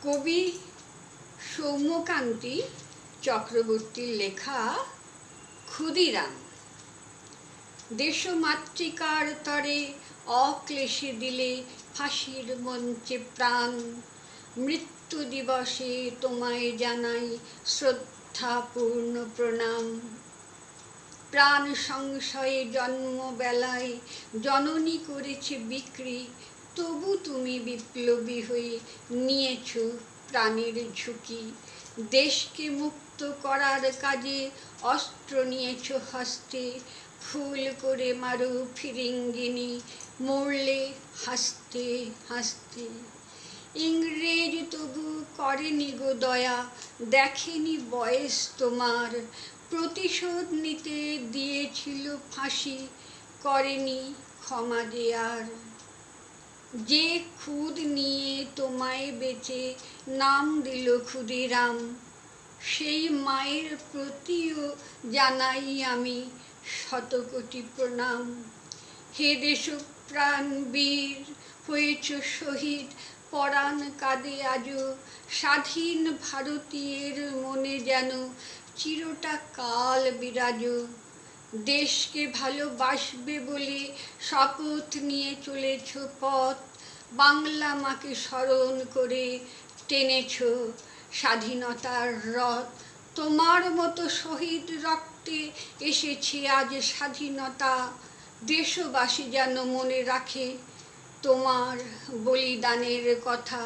কবি সৌম্যকান্তি চক্রবর্তীর লেখা ক্ষুদিরাম। দেশমাতৃকার তরে অক্লেশে দিলে ফাঁসির মঞ্চে প্রাণ। মৃত্যু দিবসে তোমায় জানাই শ্রদ্ধাপূর্ণ প্রণাম। প্রাণ সংশয়ে জন্মবেলায় জননী করেছে বিক্রি, তবু তুমি বিপ্লবী হয়ে নিয়েছ প্রাণের ঝুঁকি। দেশকে মুক্ত করার কাজে অস্ত্র নিয়েছ হস্তে, ফুল করে মারো ফিরিঙ্গিনী, মরলে হাসতে হাসতে। ইংরেজ তবু করেনি গো দয়া, দেখেনি বয়স তোমার। প্রতিশোধ নিতে দিয়েছিল ফাঁসি, করেনি ক্ষমা যে আর। যে খুদ নিয়ে তোমায় বেঁচে নাম দিল ক্ষুদিরাম, সেই মায়ের প্রতিও জানাই আমি শতকোটি প্রণাম। হে দেশপ্রাণ বীর, হয়েছ শহীদ, পরাণ কাঁদে আজও। স্বাধীন ভারতীয়ের মনে যেন চিরটা কাল বিরাজ। দেশকে ভালোবাসবে বলে শপথ নিয়ে চলেছ পথ, বাংলা মাকে স্মরণ করে টেনেছ স্বাধীনতার রথ। তোমার মতো শহীদ রক্তে এসেছে আজ স্বাধীনতা, দেশবাসী যেন মনে রাখে তোমার বলিদানের কথা।